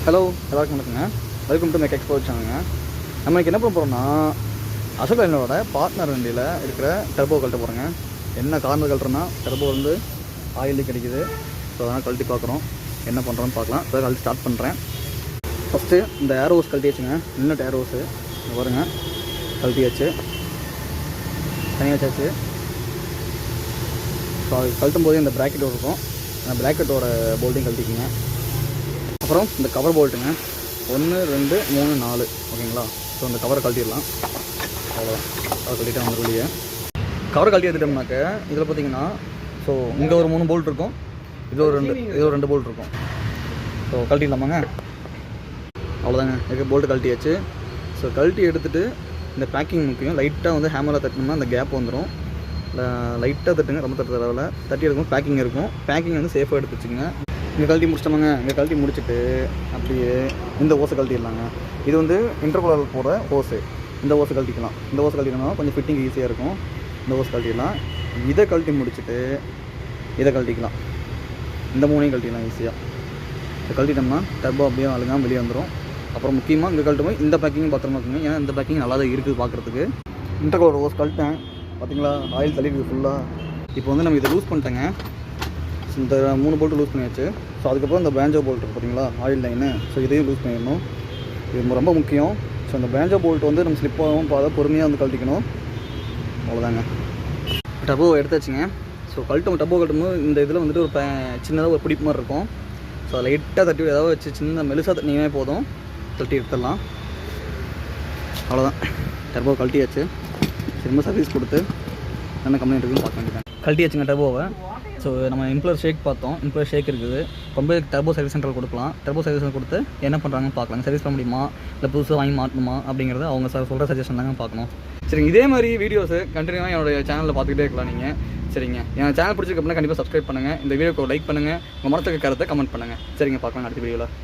Hello எல்லாருக்கும் வணக்கங்க. Welcome to Mac export சேனலுங்க. நம்ம இன்றைக்கி என்ன பண்ண போகிறோம்னா அசோக் லைனோட பார்ட்னர் வண்டியில் இருக்கிற டர்போ கழட்ட போகிறோங்க. என்ன காரணம் கழட்டுறோன்னா டர்போ வந்து ஆயில் கிடைக்குது. ஸோ அதனால் கழட்டி பார்க்குறோம், என்ன பண்ணுறோன்னு பார்க்கலாம். ஸோ கழட்டி ஸ்டார்ட் பண்ணுறேன். ஃபஸ்ட்டு இந்த ஏர் ஹோஸ் கழட்டி வச்சுங்க. இன்னும் ஏர் ஹோஸு வருங்க, கழட்டியாச்சு, தனியாக வச்சாச்சு. ஸோ அது கழட்டும் போது இந்த ப்ராக்கெட் இருக்கும், அந்த ப்ராக்கெட்டோட போல்ட்டையும் கழட்டிக்குங்க. அப்புறம் இந்த கவர் போல்ட்டுங்க, 1 2 3 4 ஓகேங்களா. ஸோ இந்த கவரை கழட்டிடலாம். அவ்வளோதான், கவர் கழட்டிட்டு வந்து வெளியே கவரை கழட்டி எடுத்துட்டோம்னாக்க இதில் பார்த்தீங்கன்னா ஸோ இங்கே ஒரு 3 போல்ட் இருக்கும், இது ஒரு 2 போல்ட் இருக்கும். ஸோ கழட்டிடலாமாங்க. அவ்வளோதாங்க, இதுக்கு போல்ட்டு கழட்டியாச்சு. ஸோ கழட்டி எடுத்துகிட்டு இந்த பேக்கிங் முக்கியம். லைட்டாக வந்து ஹேமரில் தட்டினோம்னா அந்த கேப் வந்துடும். லைட்டாக தட்டுங்க, ரொம்ப தட்டு தரவில் தட்டி எடுக்கும். பேக்கிங் இருக்கும், பேக்கிங் வந்து சேஃபாக எடுத்து வச்சுங்க. இங்கே கழட்டி முடிச்சிட்டோமாங்க. இங்கே கழட்டி முடிச்சுட்டு அப்படியே இந்த ஓஸை கழட்டிடலாங்க. இது வந்து இன்டர்கூலர் போகிற ஓஸு. இந்த ஓஸை கழட்டிக்கலாம். இந்த ஓஸை கழட்டிக்கணும், கொஞ்சம் ஃபிட்டிங் ஈஸியாக இருக்கும். இந்த ஓஸை கழட்டிடலாம். இதை கழட்டி முடிச்சுட்டு இதை கழட்டிக்கலாம். இந்த 3ஐயும் கழட்டிக்கலாம் ஈஸியாக. இதை கழட்டிட்டோம்னா டர்போ அப்படியே அழுகாமல் வெளியே வந்துடும். அப்புறம் முக்கியமாக இங்கே கழட்டும் போது இந்த பேக்கிங் பத்திரமா இருக்குங்க. ஏன்னா இந்த பேக்கிங் நல்லா தான் இருக்குது பார்க்குறதுக்கு. இன்டர்கூலர் ஓஸ் கழட்டேன், பார்த்தீங்களா, ஆயில் தள்ளிடுது ஃபுல்லாக. இப்போ வந்து நம்ம இதை லூஸ் பண்ணிட்டேங்க. இந்த 3 போல்ட்டு லூஸ் பண்ணியாச்சு. ஸோ அதுக்கப்புறம் இந்த பேஞ்சோ போல்ட் இருக்குது பார்த்தீங்களா, ஆயில் லைனு. ஸோ இதையும் லூஸ் பண்ணிடணும், இது ரொம்ப முக்கியம். ஸோ இந்த பேஞ்சோ போல்ட் வந்து நம்ம ஸ்லிப்பாகவும் பொறுமையாக வந்து கழட்டிக்கணும். அவ்வளோதாங்க, டப்போ எடுத்தாச்சுங்க. ஸோ டப்போ கட்டும்போது இந்த இதில் வந்துட்டு ஒரு சின்னதாக ஒரு பிடிப்பு மாதிரி இருக்கும். ஸோ அதை லைட்டாக தட்டி ஏதாவது வச்சு சின்ன மெலுசாக தட்டினீங்கன்னே போதும், தட்டி எடுத்துடலாம். அவ்வளோதான், டர்போ கழட்டியாச்சு. திரும்ப சர்வீஸ் கொடுத்து என்ன கம்ப்ளைண்ட் இருக்குன்னு பார்க்க வேண்டியதான். கழட்டியாச்சுங்க டர்போவை. ஸோ நம்ம இம்ப்ளர் ஷேக் பார்த்தோம், இம்ப்ளர் ஷேக் இருக்குது. கொண்டு டர்போ சர்வீஸ் சென்டர் கொடுக்கலாம். டர்போ சர்வீஸ் சென்டர் கொடுத்து என்ன பண்ணுறாங்கன்னு பார்க்கலாம். சர்வீஸ் பண்ண முடியுமா, இல்லை புதுசாக வாங்கி மாட்டணுமா அப்படிங்கிறத அவங்க சொல்கிற சஜஷன் தாங்க பார்க்கணும். சரிங்க, இதே மாதிரி வீடியோஸு கண்டினியூவாக என்னோடய சேனலில் பார்த்துக்கிட்டே இருக்கலாம் நீங்கள். சரிங்க, என் சேனல் பிடிச்சிருக்கு அப்படின்னா கண்டிப்பாக சப்ஸ்கிரைப் பண்ணுங்கள். இந்த வீடியோக்கு லைக் பண்ணுங்கள், உங்கள் மனத்துக்கு கருத்தை கமெண்ட் பண்ணுங்கள். சரிங்க, பார்க்கலாம் அடுத்த வீடியோவில்.